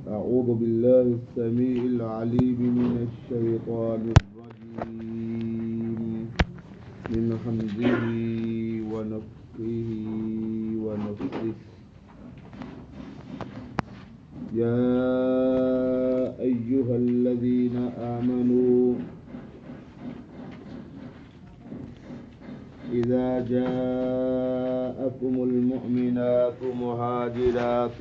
أعوذ بالله السميع العليم من الشيطان الرجيم من همزه ونفخه ونفثه يا أيها الذين آمنوا إذا جاءكم المؤمنات مهاجرات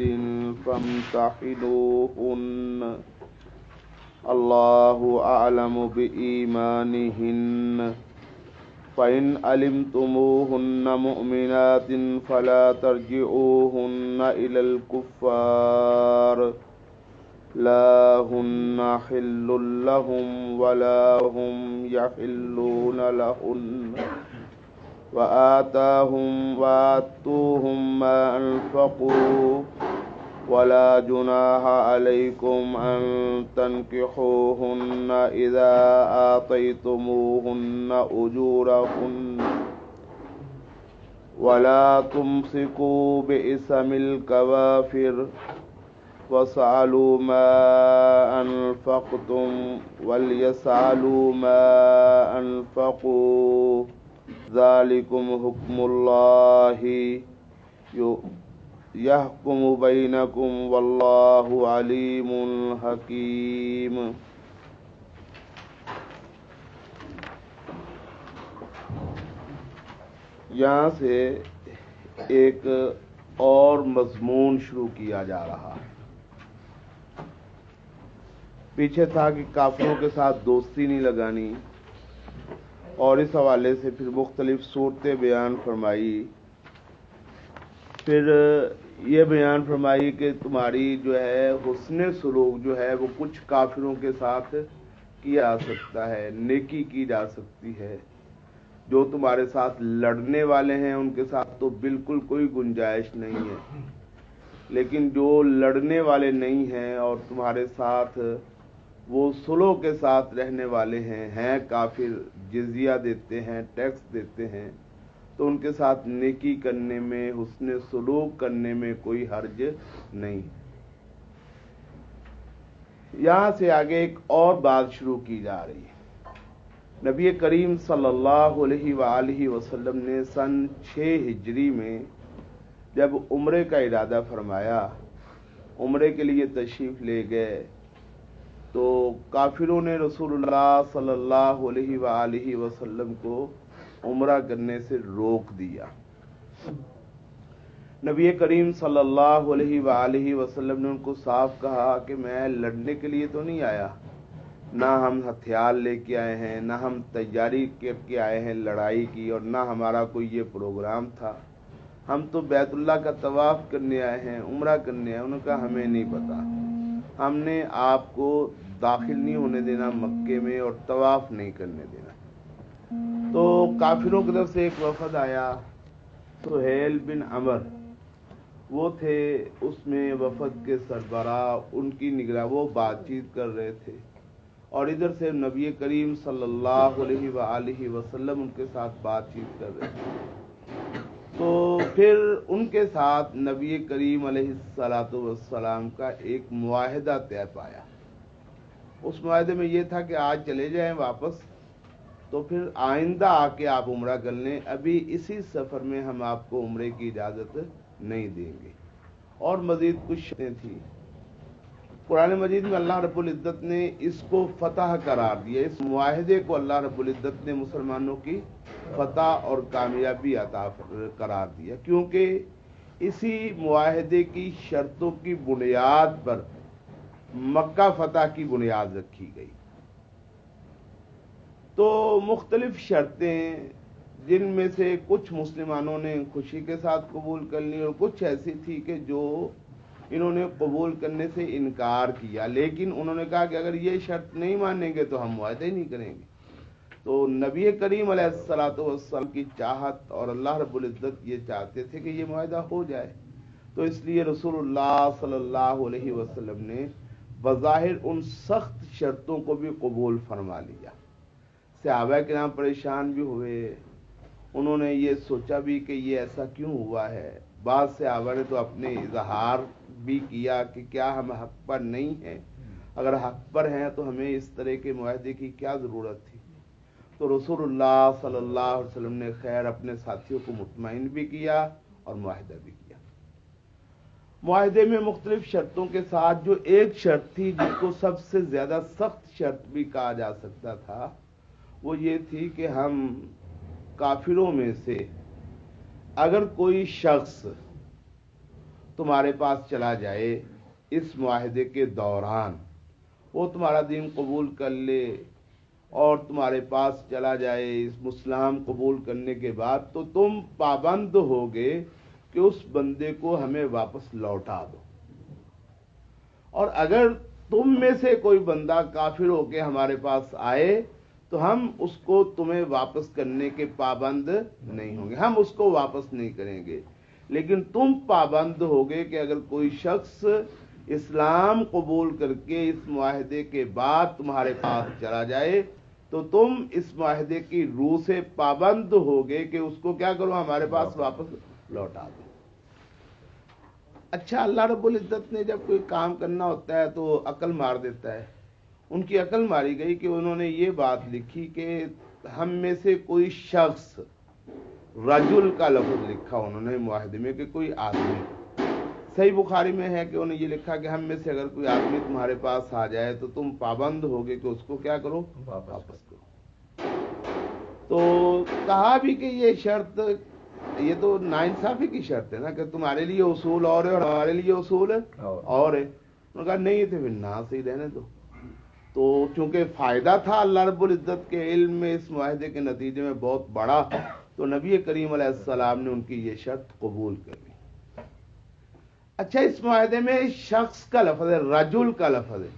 فامتحنوهن الله أعلم بإيمانهن فإن علمتموهن مؤمنات فلا ترجعوهن إلى الكفار لا هن حل لهم ولا هم يحلون لهن وآتوهم ما أنفقوا ولا جناح عليكم أن تنكحوهن إذا آتيتموهن أجورهن ولا تمسكوا بإثم الكوافر واسألوا ما أنفقتم وليسألوا ما أنفقوا ذلكم حكم الله يحكم بينكم والله عليم حكيم. یہاں سے ایک اور مضمون شروع کیا جا رہا ہے. پیچھے تھا کہ کافروں کے ساتھ دوستی نہیں لگانی، اور اس حوالے سے پھر مختلف صورتیں بیان فرمائی. پھر یہ بیان فرمائی کہ تمہاری جو ہے حسن سلوک جو ہے وہ کچھ کافروں کے ساتھ کیا جا سکتا ہے، نیکی کی جا سکتی ہے. جو تمہارے ساتھ لڑنے والے ہیں ان کے ساتھ تو بالکل کوئی گنجائش نہیں ہے، لیکن جو لڑنے والے نہیں ہیں اور تمہارے ساتھ وہ صلح کے ساتھ رہنے والے ہیں کافر، جزیہ دیتے ہیں، ٹیکس دیتے ہیں، تو ان کے ساتھ نیکی کرنے میں، حسن سلوک کرنے میں کوئی حرج نہیں. یہاں سے آگے ایک اور بات شروع کی جا رہی ہے. نبی کریم صلی اللہ علیہ وآلہ وسلم نے سن 6 ہجری میں جب عمرے کا ارادہ فرمایا، عمرے کے لیے تشریف لے گئے، تو کافروں نے رسول اللہ صلی اللہ علیہ وآلہ وسلم کو عمرہ کرنے سے روک دیا. نبی کریم صلی اللہ علیہ وآلہ وسلم نے ان کو صاف کہا کہ میں لڑنے کے لیے تو نہیں آیا، نہ ہم ہتھیار لے کے آئے ہیں، نہ ہم تیاری کر کے آئے ہیں لڑائی کی، اور نہ ہمارا کوئی یہ پروگرام تھا. ہم تو بیت اللہ کا طواف کرنے آئے ہیں، عمرہ کرنے آئے ہیں. انہوں نے کہا ہمیں نہیں پتا، ہم نے آپ کو داخل نہیں ہونے دینا مکے میں اور طواف نہیں کرنے دینا. تو کافروں کی طرف سے ایک وفد آیا، سہیل بن عمر وہ تھے اس میں وفد کے سربراہ، ان کی نگراں وہ بات چیت کر رہے تھے، اور ادھر سے نبی کریم صلی اللہ علیہ وآلہ وسلم ان کے ساتھ بات چیت کر رہے تھے. تو پھر ان کے ساتھ نبی کریم علیہ السلام کا ایک معاہدہ طے پایا. اس معاہدے میں یہ تھا کہ آج چلے جائیں واپس، تو پھر آئندہ آ کے آپ عمرہ کر لیں، ابھی اسی سفر میں ہم آپ کو عمرے کی اجازت نہیں دیں گے. اور مزید کچھ شرطیں تھیں. قرآن مجید میں اللہ رب العزت نے اس کو فتح قرار دیا، اس معاہدے کو اللہ رب العزت نے مسلمانوں کی فتح اور کامیابی عطا قرار دیا، کیونکہ اسی معاہدے کی شرطوں کی بنیاد پر مکہ فتح کی بنیاد رکھی گئی. تو مختلف شرطیں جن میں سے کچھ مسلمانوں نے خوشی کے ساتھ قبول کر لی، اور کچھ ایسی تھی کہ جو انہوں نے قبول کرنے سے انکار کیا، لیکن انہوں نے کہا کہ اگر یہ شرط نہیں مانیں گے تو ہم معاہدہ ہی نہیں کریں گے. تو نبی کریم علیہ السلام کی چاہت اور اللہ رب العزت یہ چاہتے تھے کہ یہ معاہدہ ہو جائے، تو اس لیے رسول اللہ صلی اللہ علیہ وسلم نے بظاہر ان سخت شرطوں کو بھی قبول فرما لیا. صحابہ کرام پریشان بھی ہوئے، انہوں نے یہ سوچا بھی کہ یہ ایسا کیوں ہوا ہے. بعض صحابہ نے تو اپنے اظہار بھی کیا کہ کیا ہم حق پر نہیں ہیں، اگر حق پر ہیں تو ہمیں اس طرح کے معاہدے کی کیا ضرورت تھی؟ تو رسول اللہ صلی اللہ علیہ وسلم نے خیر اپنے ساتھیوں کو مطمئن بھی کیا اور معاہدہ بھی کیا۔ معاہدے میں مختلف شرطوں کے ساتھ جو ایک شرط تھی جس کو سب سے زیادہ سخت شرط بھی کہا جا سکتا تھا، وہ یہ تھی کہ ہم کافروں میں سے اگر کوئی شخص تمہارے پاس چلا جائے اس معاہدے کے دوران، وہ تمہارا دین قبول کر لے اور تمہارے پاس چلا جائے اس اسلام قبول کرنے کے بعد، تو تم پابند ہوگے کہ اس بندے کو ہمیں واپس لوٹا دو، اور اگر تم میں سے کوئی بندہ کافر ہو کے ہمارے پاس آئے تو ہم اس کو تمہیں واپس کرنے کے پابند نہیں ہوں گے، ہم اس کو واپس نہیں کریں گے، لیکن تم پابند ہوگے کہ اگر کوئی شخص اسلام قبول کر کے اس معاہدے کے بعد تمہارے پاس چلا جائے تو تم اس معاہدے کی روح سے پابند ہوگے کہ اس کو کیا کرو، ہمارے پاس واپس لوٹا دو۔ اچھا، اللہ رب العزت نے جب کوئی کام کرنا ہوتا ہے تو عقل مار دیتا ہے۔ ان کی عقل ماری گئی کہ انہوں نے یہ بات لکھی کہ ہم میں سے کوئی شخص، رجل کا لفظ لکھا انہوں نے معاہدے میں کہ کوئی آدمی، صحیح بخاری میں ہے کہ انہوں نے یہ لکھا کہ ہم میں سے اگر کوئی آدمی تمہارے پاس آ جائے تو تم پابند ہوگے کہ اس کو کیا کرو، واپس کرو۔ تو کہا بھی کہ یہ شرط، یہ تو ناانصافی کی شرط ہے نا کہ تمہارے لیے اصول اور ہے اور ہمارے لیے اصول اور ہے۔ انہوں نے کہا نہیں تھے، پھر نہ صحیح رہنے دو۔ تو چونکہ فائدہ تھا اللہ رب العزت کے علم میں اس معاہدے کے نتیجے میں بہت بڑا، تو نبی کریم علیہ السلام نے ان کی یہ شرط قبول کر لی۔ اچھا، اس معاہدے میں شخص کا لفظ ہے، رجل کا لفظ ہے۔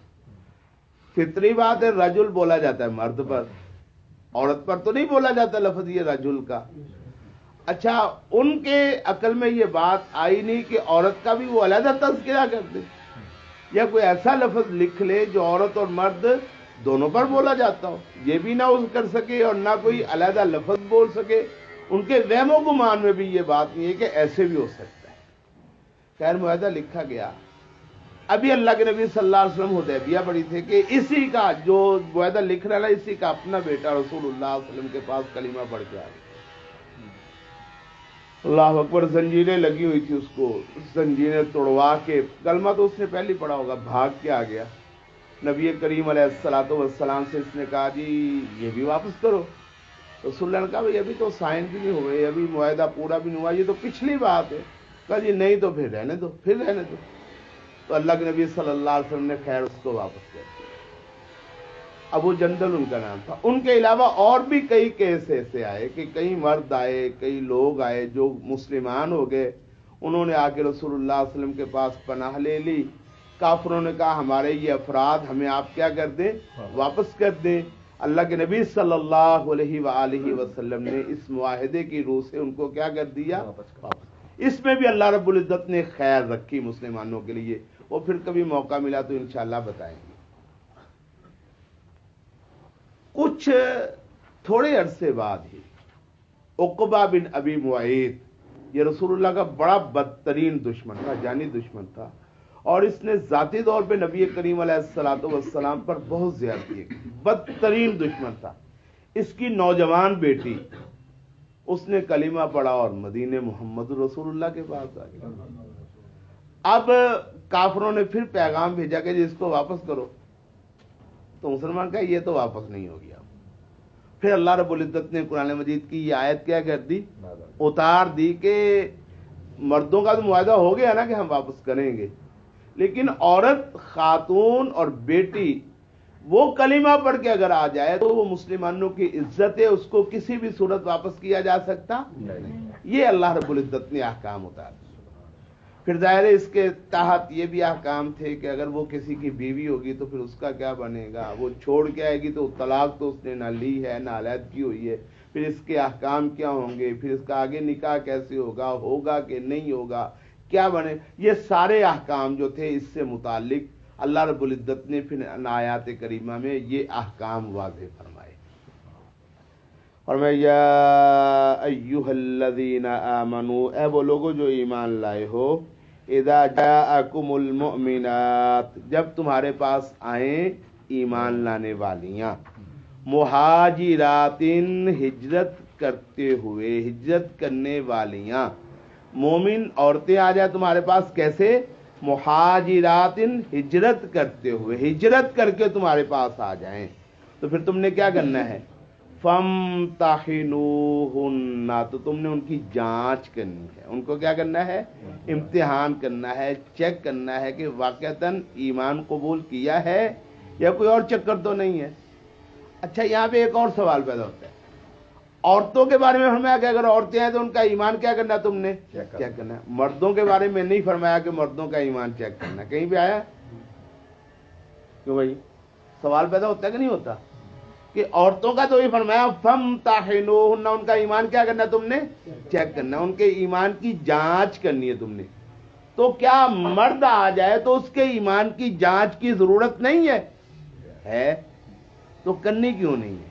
فطری بات ہے، رجل بولا جاتا ہے مرد پر، عورت پر تو نہیں بولا جاتا لفظ یہ رجل کا۔ اچھا، ان کے عقل میں یہ بات آئی نہیں کہ عورت کا بھی وہ علیحدہ تذکرہ کر دے، یا کوئی ایسا لفظ لکھ لے جو عورت اور مرد دونوں پر بولا جاتا ہو، یہ بھی نہ کر سکے اور نہ کوئی علیحدہ لفظ بول سکے۔ ان کے وہم و گمان میں بھی یہ بات نہیں ہے کہ ایسے بھی ہو سکتا ہے۔ خیر، معاہدہ لکھا گیا۔ ابھی اللہ کے نبی صلی اللہ علیہ وسلم حدیبیہ پڑی تھے کہ اسی کا جو معاہدہ لکھ رہا ہے اسی کا اپنا بیٹا رسول اللہ صلی اللہ علیہ وسلم کے پاس کلمہ پڑھ کے آ گیا۔ اللہ اکبر، زنجیریں لگی ہوئی تھی اس کو، زنجیریں توڑوا کے، کلمہ تو اس نے پہلے پڑھا ہوگا، بھاگ کے آ گیا۔ نبی کریم علیہ الصلوۃ والسلام سے اس نے کہا جی یہ بھی واپس کرو۔ رسول اللہ نے کہا بھائی ابھی تو سائن بھی نہیں ہوئے، ابھی معاہدہ پورا بھی نہیں ہوا، یہ تو پچھلی بات ہے۔ کہا جی نہیں تو پھر رہنے دو، پھر رہنے دو۔ تو اللہ کے نبی صلی اللہ علیہ وسلم نے خیر اس کو واپس کر دیا۔ ابو جندل ان کا نام تھا۔ ان کے علاوہ اور بھی کئی کیس ایسے آئے کہ کئی مرد آئے، کئی لوگ آئے جو مسلمان ہو گئے، انہوں نے آ کے رسول اللہ صلی اللہ علیہ وسلم کے پاس پناہ لے لی۔ کافروں نے کہا ہمارے یہ افراد ہمیں آپ کیا کر دیں، واپس کر دیں۔ اللہ کے نبی صلی اللہ علیہ وآلہ وسلم نے اس معاہدے کی روح سے ان کو کیا کر دیا، واپس۔ اس میں بھی اللہ رب العزت نے خیر رکھی مسلمانوں کے لیے، وہ پھر کبھی موقع ملا تو انشاءاللہ بتائیں گے۔ کچھ تھوڑے عرصے بعد ہی عقبہ بن ابی معیط، یہ رسول اللہ کا بڑا بدترین دشمن تھا، جانی دشمن تھا، اور اس نے ذاتی طور پہ نبی کریم علیہ الصلوۃ والسلام پر بہت زیادتی کی، بدترین دشمن تھا۔ اس کی نوجوان بیٹی، اس نے کلمہ پڑھا اور مدینے محمد رسول اللہ کے پاس آ گئی۔ اب کافروں نے پھر پیغام بھیجا کہ جی اس کو واپس کرو، تو مسلمان کہا یہ تو واپس نہیں ہو گیا۔ پھر اللہ رب العزت نے قرآن مجید کی یہ آیت کیا کر دی، اتار دی کہ مردوں کا تو معاہدہ ہو گیا نا کہ ہم واپس کریں گے، لیکن عورت، خاتون اور بیٹی وہ کلمہ پڑھ کے اگر آ جائے تو وہ مسلمانوں کی عزت ہے، اس کو کسی بھی صورت واپس کیا جا سکتا نہیں۔ یہ اللہ رب العزت نے احکام اتار دی۔ پھر ظاہر ہے اس کے تحت یہ بھی احکام تھے کہ اگر وہ کسی کی بیوی ہوگی تو پھر اس کا کیا بنے گا، وہ چھوڑ کے آئے گی تو طلاق تو اس نے نہ لی ہے نہ علیحدگی ہوئی ہے، پھر اس کے احکام کیا ہوں گے، پھر اس کا آگے نکاح کیسے ہوگا کہ نہیں ہوگا، کیا بنے، یہ سارے احکام جو تھے اس سے متعلق اللہ رب العزت نے پھر آیات کریمہ میں یہ احکام واضح فرمائے۔ اور میں یا ایھا الذین آمنو، اے وہ لوگو جو ایمان لائے ہو، اذا جاءکم المؤمنات، جب تمہارے پاس آئیں ایمان لانے والیاں، مہاجرات، ہجرت کرتے ہوئے، ہجرت کرنے والیاں، مومن عورتیں آ جائیں تمہارے پاس کیسے؟ مہاجرات، ہجرت کرتے ہوئے، ہجرت کر کے تمہارے پاس آ جائیں، تو پھر تم نے کیا کرنا ہے؟ فامتحنوہن، تو تم نے ان کی جانچ کرنی ہے، ان کو کیا کرنا ہے؟ امتحان کرنا ہے، چیک کرنا ہے کہ واقعتاً ایمان قبول کیا ہے یا کوئی اور چکر تو نہیں ہے۔ اچھا یہاں پہ ایک اور سوال پیدا ہوتا ہے، عورتوں کے بارے میں فرمایا کہ اگر عورتیں ہیں تو ان کا ایمان کیا کرنا ہے؟ تم نے چیک کرنا ہے۔ مردوں کے بارے میں نہیں فرمایا کہ مردوں کا ایمان چیک کرنا ہے، کہیں پہ آیا؟ کیوں بھائی سوال پیدا ہوتا ہے کہ نہیں ہوتا؟ کہ عورتوں کا تو یہ فرمایا فامتحنوہن، ان کا ایمان کیا کرنا ہے؟ تم نے چیک کرنا ہے، ان کے ایمان کی جانچ کرنی ہے تم نے۔ تو کیا مرد آ جائے تو اس کے ایمان کی جانچ کی ضرورت نہیں ہے؟ تو کرنی کیوں نہیں ہے؟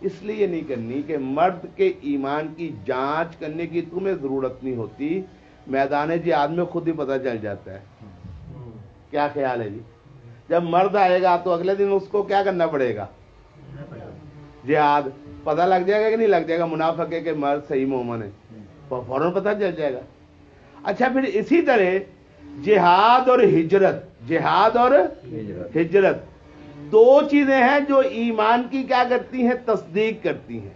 اس لیے نہیں کرنی کہ مرد کے ایمان کی جانچ کرنے کی تمہیں ضرورت نہیں ہوتی، میدان جہاد میں خود ہی پتہ چل جاتا ہے۔ کیا خیال ہے جی؟ جب مرد آئے گا تو اگلے دن اس کو کیا کرنا پڑے گا؟ جہاد، پتہ لگ جائے گا کہ نہیں لگ جائے گا منافق ہے کہ مرد صحیح مومن ہے؟ فوراً پتہ چل جائے گا۔ اچھا پھر اسی طرح جہاد اور ہجرت، جہاد اور ہجرت دو چیزیں ہیں جو ایمان کی کیا کرتی ہیں؟ تصدیق کرتی ہیں،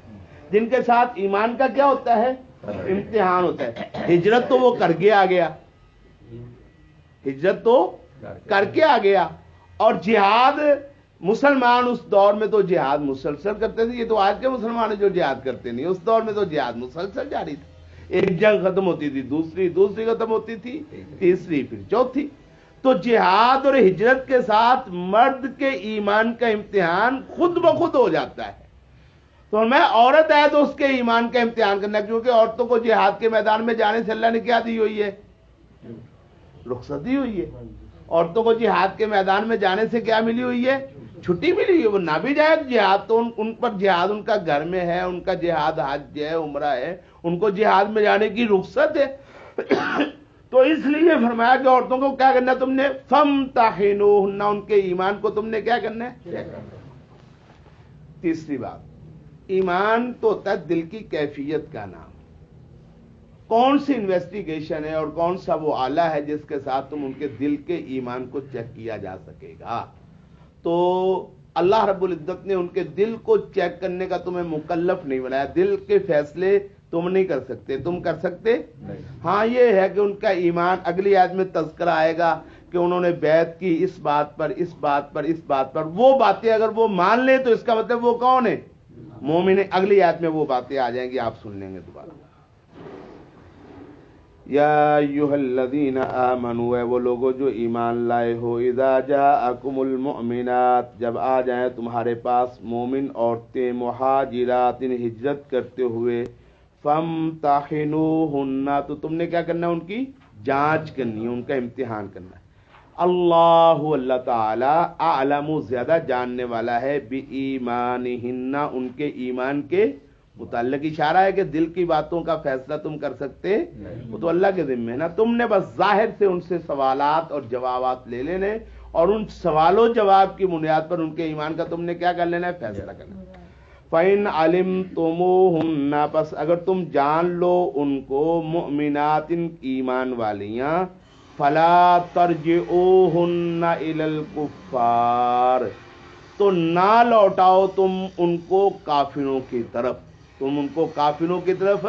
جن کے ساتھ ایمان کا کیا ہوتا ہے؟ امتحان ہوتا ہے۔ ہجرت تو وہ کر کے آ گیا، ہجرت تو کر کے آ گیا، اور جہاد مسلمان اس دور میں تو جہاد مسلسل کرتے تھے، یہ تو آج کے مسلمان جو جہاد کرتے نہیں، اس دور میں تو جہاد مسلسل جاری تھا، ایک جنگ ختم ہوتی تھی دوسری ختم ہوتی تھی، تیسری پھر چوتھی۔ تو جہاد اور ہجرت کے ساتھ مرد کے ایمان کا امتحان خود بخود ہو جاتا ہے۔ تو میں عورت ہے تو اس کے ایمان کا امتحان کرنا، کیونکہ عورتوں کو جہاد کے میدان میں جانے سے اللہ نے کیا دی ہوئی ہے؟ رخصت دی ہوئی ہے۔ عورتوں کو جہاد کے میدان میں جانے سے کیا ملی ہوئی ہے؟ چھٹی ملی ہوئی ہے۔ وہ نہ بھی جائے جہاد تو ان پر جہاد ان کا گھر میں ہے، ان کا جہاد حج ہے، عمرہ ہے، ان کو جہاد میں جانے کی رخصت ہے۔ تو اس لیے فرمایا کہ عورتوں کو کیا کرنا ہے؟ تم نے فامتحنوہن، ان کے ایمان کو تم نے کیا کرنا ہے؟ تیسری بات، ایمان تو ہوتا ہے دل کی کیفیت کا نام، کون سی انویسٹیگیشن ہے اور کون سا وہ آلہ ہے جس کے ساتھ تم ان کے دل کے ایمان کو چیک کیا جا سکے گا۔ تو اللہ رب العزت نے ان کے دل کو چیک کرنے کا تمہیں مکلف نہیں بنایا، دل کے فیصلے تم نہیں کر سکتے، تم کر سکتے؟ ہاں یہ ہے کہ ان کا ایمان، اگلی آیت میں تذکرہ آئے گا کہ انہوں نے بیعت کی اس بات پر، اس بات پر، اس بات پر، وہ باتیں اگر وہ مان لیں تو اس کا مطلب وہ کون ہے؟ مومن ہے۔ اگلی آیت میں وہ باتیں آ جائیں گی، آپ سن لیں گے دوبارہ۔ یا ایھا الذین آمنوا، وہ لوگوں جو ایمان لائے ہو، اذا جاءکم المؤمنات، جب آ جائیں تمہارے پاس مومن عورتیں، مہاجرات، ہجرت کرتے ہوئے، فامتحنوہن، تو تم نے کیا کرنا ہے؟ ان کی جانچ کرنی ہے، ان کا امتحان کرنا ہے۔ اللہ تعالی اعلم، زیادہ جاننے والا ہے، بایمانہن، ان کے ایمان کے متعلق۔ اشارہ ہے کہ دل کی باتوں کا فیصلہ تم کر سکتے، وہ تو اللہ کے ذمہ ہے نا، تم نے بس ظاہر سے ان سے سوالات اور جوابات لے لینے، اور ان سوال و جواب کی بنیاد پر ان کے ایمان کا تم نے کیا کر لینا ہے؟ فیصلہ کرنا ہے۔ فَإِنْ عَلِمْتُمُوهُنَّ، پس اگر تم جان لو ان کو، مؤمنات، ایمان والیاں، فَلَا تَرْجِعُوهُنَّ إِلَى الْكُفَّارِ، تو نہ لوٹاؤ تم ان کو کافروں کی طرف، تم ان کو کافروں کی طرف۔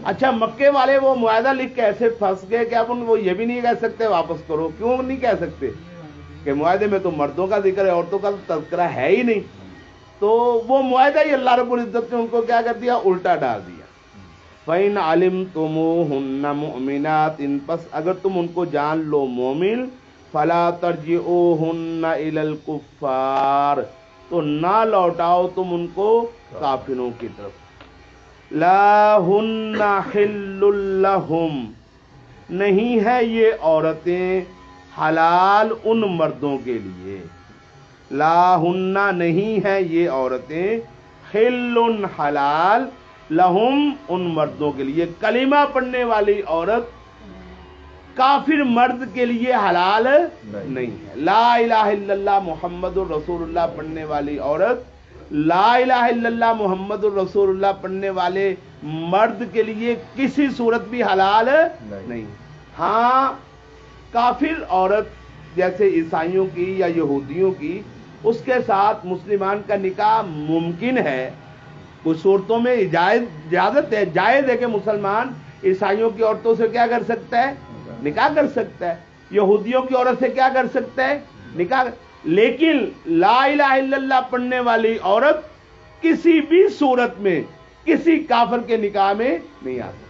اچھا مکے والے وہ معاہدہ لکھ کے ایسے پھنس گئے کہ اب ان وہ یہ بھی نہیں کہہ سکتے واپس کرو، کیوں نہیں کہہ سکتے؟ کہ معاہدے میں تو مردوں کا ذکر ہے، عورتوں کا تو تذکرہ ہے ہی نہیں، تو وہ معاہدہ ہی اللہ رب العزت نے ان کو کیا کر دیا؟ الٹا ڈال دیا۔ فَإِنْ عَلِمْتُمُوهُنَّ مُؤْمِنَاتٍ، پس اگر تم ان کو جان لو مومن، فَلَا تَرْجِعُوهُنَّ إِلَى الْكُفَّارِ، تو نہ لوٹاؤ تم ان کو کافروں کی طرف۔ لَا هُنَّ حِلٌّ لَهُمْ، نہیں ہے یہ عورتیں حلال ان مردوں کے لیے، لا ہن، نہیں ہے یہ عورتیں، حل حلال لہم ان مردوں کے لیے. کلمہ پڑھنے والی عورت کافر مرد کے لیے حلال نہیں ہے. لا الہ الا اللہ محمد الرسول اللہ پڑھنے والی عورت لا الہ الا اللہ محمد الرسول اللہ پڑھنے والے مرد کے لیے کسی صورت بھی حلال نہیں. ہاں کافر عورت جیسے عیسائیوں کی یا یہودیوں کی، اس کے ساتھ مسلمان کا نکاح ممکن ہے. کچھ صورتوں میں اجازت ہے، جائز ہے کہ مسلمان عیسائیوں کی عورتوں سے کیا کر سکتا ہے؟ نکاح کر سکتا ہے. یہودیوں کی عورت سے کیا کر سکتا ہے؟ نکاح. لیکن لا الہ الا اللہ پڑھنے والی عورت کسی بھی صورت میں کسی کافر کے نکاح میں نہیں آ سکتی.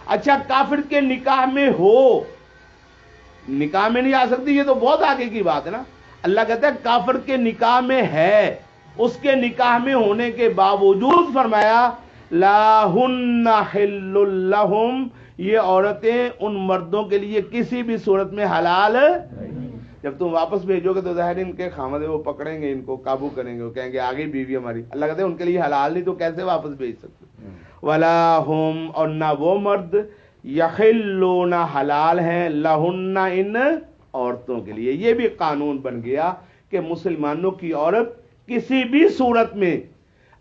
اچھا کافر کے نکاح میں ہو، نکاح میں نہیں آ سکتی، یہ تو بہت آگے کی بات ہے نا. اللہ کہتا ہے کافر کے نکاح میں ہے، اس کے نکاح میں ہونے کے باوجود فرمایا لا ہن حل لہم، یہ عورتیں ان مردوں کے لیے کسی بھی صورت میں حلال. جب تم واپس بھیجو گے تو ظاہر ان کے خامد وہ پکڑیں گے، ان کو قابو کریں گے، وہ کہیں گے آگے بیوی ہماری. اللہ کہتے ہیں ان کے لیے حلال نہیں تو کیسے واپس بھیج سکتے. ولا ہم، اور نہ وہ مرد یحلون حلال ہیں لہن ان عورتوں کے لیے. یہ بھی قانون بن گیا کہ مسلمانوں کی عورت کسی بھی صورت میں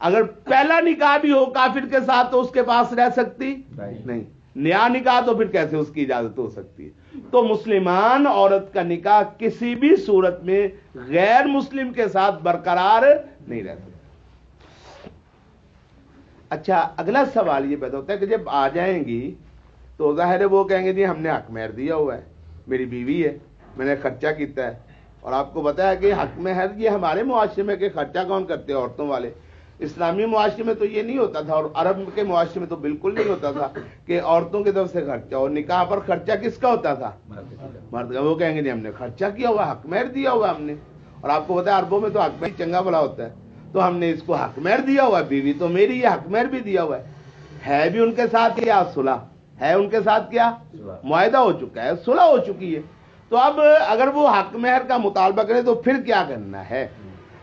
اگر پہلا نکاح بھی ہو کافر کے ساتھ تو اس کے پاس رہ سکتی نہیں. نیا نکاح تو پھر کیسے اس کی اجازت ہو سکتی ہے. تو مسلمان عورت کا نکاح کسی بھی صورت میں غیر مسلم کے ساتھ برقرار نہیں رہ سکتا. اچھا اگلا سوال یہ پیدا ہوتا ہے کہ جب آ جائیں گی تو ظاہر ہے وہ کہیں گے جی ہم نے حق مہر دیا ہوا ہے، میری بیوی ہے، میں نے خرچہ کیتا ہے. اور آپ کو بتایا کہ حق مہر یہ ہمارے معاشرے میں کہ خرچہ کون کرتے ہیں؟ عورتوں والے. اسلامی معاشرے میں تو یہ نہیں ہوتا تھا، اور عرب کے معاشرے میں تو بالکل نہیں ہوتا تھا کہ عورتوں کی طرف سے خرچہ. اور نکاح پر خرچہ کس کا ہوتا تھا؟ مرد کا. وہ کہیں گے جی ہم نے خرچہ کیا ہوا، حق مہر دیا ہوا ہم نے. اور آپ کو بتایا عربوں میں تو حق مہر چنگا بھلا ہوتا ہے، تو ہم نے اس کو حق مہر دیا ہوا ہے، بیوی تو میری یہ حق مہر بھی دیا ہوا ہے بھی ان کے ساتھ کیا صلح ہے، ان کے ساتھ کیا معاہدہ ہو چکا ہے، صلح ہو چکی ہے. تو اب اگر وہ حق مہر کا مطالبہ کرے تو پھر کیا کرنا ہے؟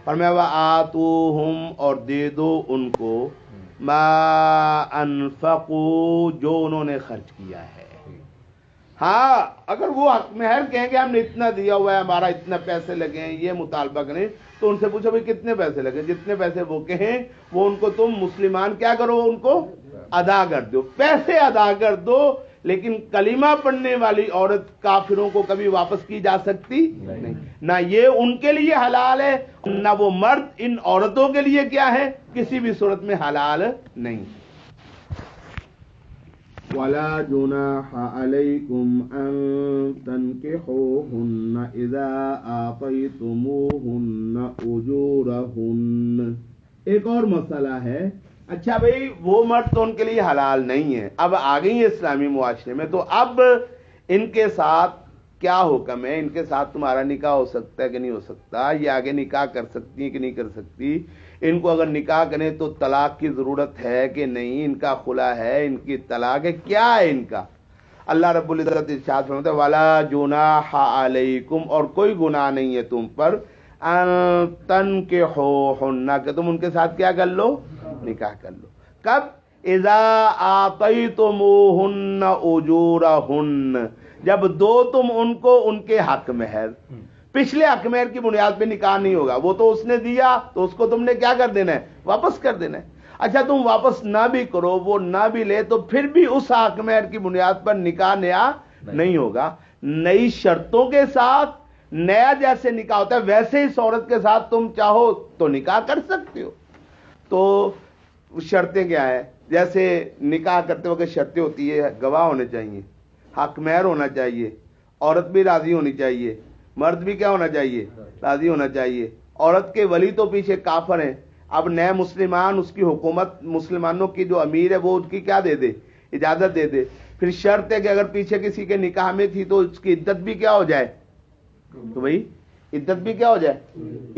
فرمایا وآتوہم، اور دے دو ان کو ما انفقوا، جو انہوں نے خرچ کیا ہے. ہاں اگر وہ حق مہر کہیں گے ہم نے اتنا دیا ہوا ہے، ہمارا اتنا پیسے لگے ہیں، یہ مطالبہ کریں تو ان سے پوچھو بھائی کتنے پیسے لگے. جتنے پیسے وہ کہیں وہ ان کو تم مسلمان کیا کرو، ان کو ادا کر دو، پیسے ادا کر دو. لیکن کلمہ پڑھنے والی عورت کافروں کو کبھی واپس کی جا سکتی نہیں. نہ یہ ان کے لیے حلال ہے، نہ وہ مرد ان عورتوں کے لیے کیا ہے، کسی بھی صورت میں حلال نہیں. وَلَا جُنَاحَ عَلَيْكُمْ أَن تَنكِحُوهُنَّ إِذَا آتَيْتُمُوهُنَّ أُجُورَهُنَّ. ایک اور مسئلہ ہے. اچھا بھئی وہ مرد تو ان کے لیے حلال نہیں ہے، اب آ گئی ہیں اسلامی معاشرے میں، تو اب ان کے ساتھ کیا حکم ہے؟ ان کے ساتھ تمہارا نکاح ہو سکتا ہے کہ نہیں ہو سکتا؟ یہ آگے نکاح کر سکتی ہیں کہ نہیں کر سکتی؟ ان کو اگر نکاح کریں تو طلاق کی ضرورت ہے کہ نہیں؟ ان کا خلا ہے، ان کی طلاق ہے، کیا ہے ان کا؟ اللہ رب العزت ارشاد فرماتا ہے وَلَا جُنَاحَ عَلَيْكُمْ، اور کوئی گناہ نہیں ہے تم پر، أَن تَنكِحُوهُنَّ، کہ تم ان کے ساتھ کیا کر لو؟ نکاح کر لو. کب؟ اذا آتیتموہن اجورہن، جب دو تم ان کو ان کے حق مہر. پچھلے حق مہر کی بنیاد پہ نکاح نہیں ہوگا، وہ تو اس نے دیا تو اس کو تم نے کیا کر دینا ہے؟ واپس کر دینا ہے. اچھا تم واپس نہ بھی کرو، وہ نہ بھی لے، تو پھر بھی اس حق مہر کی بنیاد پر نکاح نیا نہیں ہوگا. نئی شرطوں کے ساتھ نیا جیسے نکاح ہوتا ہے ویسے اس عورت کے ساتھ تم چاہو تو نکاح کر سکتے ہو. تو شرطیں کیا ہے؟ جیسے نکاح کرتے وقت شرطیں ہوتی ہے، گواہ ہونے چاہیے، حق مہر ہونا چاہیے، عورت بھی راضی ہونی چاہیے، مرد بھی کیا ہونا چاہیے؟ راضی ہونا چاہیے. عورت کے ولی تو پیچھے کافر ہیں. اب نئے مسلمان، اس کی حکومت، مسلمانوں کی جو امیر ہے وہ اس کی کیا دے دے؟ اجازت دے دے. پھر شرط ہے کہ اگر پیچھے کسی کے نکاح میں تھی تو اس کی عدت بھی کیا ہو جائے؟ تو بھائی عدت بھی کیا ہو جائے؟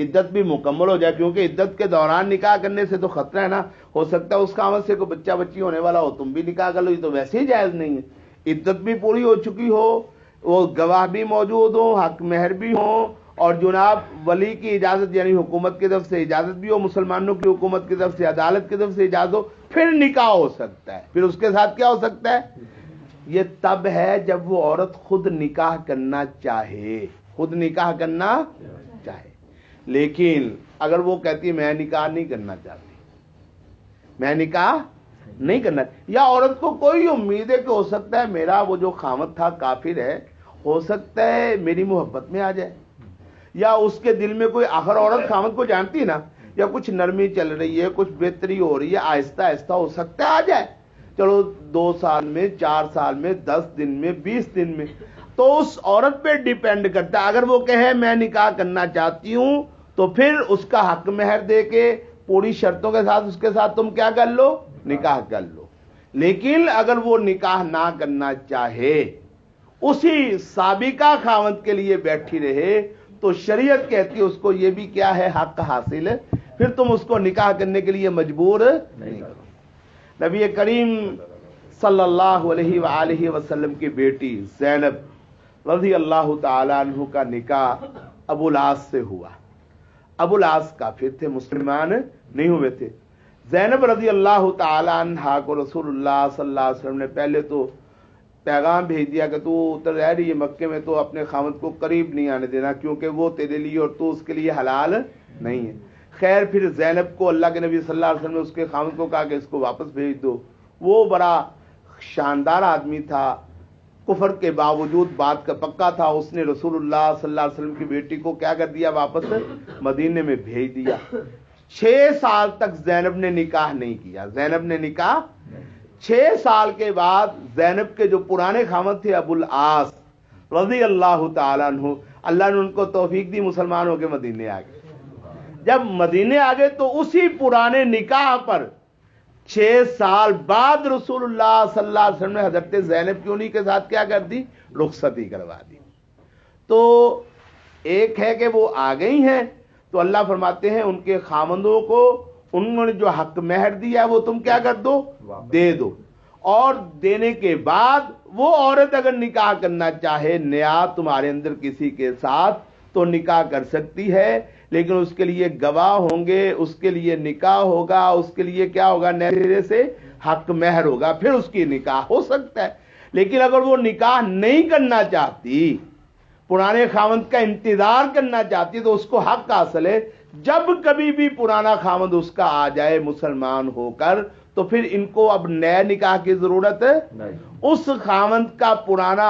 عدت بھی مکمل ہو جائے. کیونکہ عدت کے دوران نکاح کرنے سے تو خطرہ ہے نا، ہو سکتا ہے اس کا عمل سے کوئی بچہ بچی ہونے والا ہو، تم بھی نکاح کر لو، یہ تو ویسے ہی جائز نہیں ہے. عدت بھی پوری ہو چکی ہو، وہ گواہ بھی موجود ہوں، حق مہر بھی ہوں، اور جناب ولی کی اجازت یعنی حکومت کی طرف سے اجازت بھی ہو، مسلمانوں کی حکومت کی طرف سے، عدالت کی طرف سے اجازت ہو، پھر نکاح ہو سکتا ہے۔ پھر اس کے ساتھ کیا ہو سکتا ہے؟ یہ تب ہے جب وہ عورت خود نکاح کرنا چاہے، خود نکاح کرنا چاہے۔ لیکن اگر وہ کہتی ہے میں نکاح نہیں کرنا چاہتی، میں نکاح نہیں کرنا، یا عورت کو کوئی امید ہے کہ ہو سکتا ہے میرا وہ جو خامد تھا کافر ہے، ہو سکتا ہے میری محبت میں آ جائے، یا اس کے دل میں کوئی، آخر عورت خامد کو جانتی ہے نا، یا کچھ نرمی چل رہی ہے، کچھ بہتری ہو رہی ہے، آہستہ آہستہ ہو سکتا ہے آ جائے، چلو 2 سال میں، 4 سال میں، 10 دن میں، 20 دن میں، تو اس عورت پہ ڈیپینڈ کرتا ہے۔ اگر وہ کہے میں نکاح کرنا چاہتی ہوں تو پھر اس کا حق مہر دے کے پوری شرطوں کے ساتھ اس کے ساتھ تم کیا کر لو؟ نکاح کر لو۔ لیکن اگر وہ نکاح نہ کرنا چاہے، اسی سابقہ خاوند کے لیے بیٹھی رہے، تو شریعت کہتی ہے اس کو یہ بھی کیا ہے؟ حق حاصل ہے، پھر تم اس کو نکاح کرنے کے لیے مجبور نہیں کرو۔ نبی کریم صلی اللہ علیہ وآلہ وسلم کی بیٹی زینب رضی اللہ تعالی عنہ کا نکاح ابو العاص سے ہوا۔ ابو العاص کافر تھے، مسلمان نہیں ہوئے تھے۔ زینب رضی اللہ تعالی عنہا کو رسول اللہ صلی اللہ علیہ وسلم نے پہلے تو پیغام بھیج دیا کہ تو اتر رہ رہی ہے مکے میں، تو اپنے خامد کو قریب نہیں آنے دینا، کیونکہ وہ تیرے لیے اور تو اس کے لیے حلال نہیں ہے۔ خیر پھر زینب کو اللہ کے نبی صلی اللہ علیہ وسلم نے اس کے خامد کو کہا کہ اس کو واپس بھیج دو۔ وہ بڑا شاندار آدمی تھا، کفر کے باوجود بات کا پکا تھا، اس نے رسول اللہ صلی اللہ علیہ وسلم کی بیٹی کو کیا کر دیا؟ واپس مدینے میں بھیج دیا۔ 6 سال تک زینب نے نکاح نہیں کیا، زینب نے نکاح 6 سال کے بعد زینب کے جو پرانے خامد تھے ابو العاص رضی اللہ تعالیٰ عنہ، اللہ نے ان کو توفیق دی، مسلمان ہو کے مدینے آ گئے۔ جب مدینے آ گئے تو اسی پرانے نکاح پر 6 سال بعد رسول اللہ صلی اللہ علیہ وسلم نے حضرت زینب کی انہی کے ساتھ کیا کر دی؟ رخصتی کروا دی۔ تو ایک ہے کہ وہ آ گئی ہیں تو اللہ فرماتے ہیں ان کے خامندوں کو انہوں نے جو حق مہر دیا ہے وہ تم کیا کر دو؟ دے دو۔ اور دینے کے بعد وہ عورت اگر نکاح کرنا چاہے نیا تمہارے اندر کسی کے ساتھ تو نکاح کر سکتی ہے، لیکن اس کے لیے گواہ ہوں گے، اس کے لیے نکاح ہوگا، اس کے لیے کیا ہوگا؟ نئے سے حق مہر ہوگا، پھر اس کی نکاح ہو سکتا ہے۔ لیکن اگر وہ نکاح نہیں کرنا چاہتی، پرانے خاوند کا انتظار کرنا چاہتی، تو اس کو حق حاصل ہے، جب کبھی بھی پرانا خاوند اس کا آ جائے مسلمان ہو کر تو پھر ان کو اب نئے نکاح کی ضرورت ہے نہیں۔ اس خاوند کا پرانا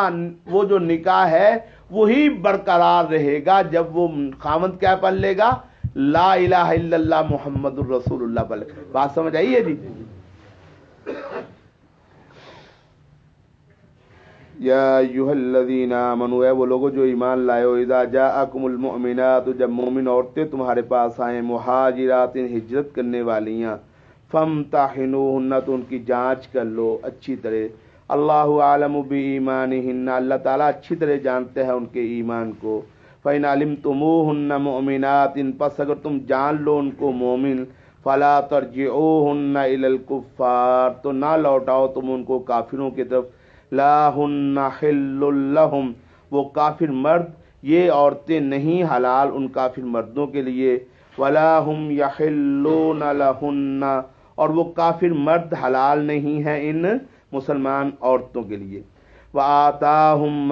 وہ جو نکاح ہے وہی برقرار رہے گا جب وہ خاوند کیا پڑھ لے گا؟ لا الہ الا اللہ محمد الرسول اللہ پڑھ لے گا۔ بات سمجھ آئی ہے جی؟ یا ایھا الذین آمنوا، اے وہ لوگوں جو ایمان لائے ہو، اذا جاءکم المؤمنات، جب مومن عورتیں تمہارے پاس آئیں، مہاجرات ہجرت کرنے والیاں، فامتحنوہن، تو ان کی جانچ کر لو اچھی طرح۔ اللہ عالم بایمانہن، اللہ تعالیٰ اچھی طرح جانتے ہیں ان کے ایمان کو۔ فإن علمتموہن مؤمنات، پس اگر تم جان لو ان کو مومن، فلا ترجعوہن الی الکفار، تو نہ لوٹاؤ تم ان کو کافروں کی طرف۔ لا ہن حل لہم، وہ کافر مرد یہ عورتیں نہیں حلال ان کافر مردوں کے لیے، ولا ہم یحلون لہن، اور وہ کافر مرد حلال نہیں ہیں ان مسلمان عورتوں کے لیے۔ وآتوہم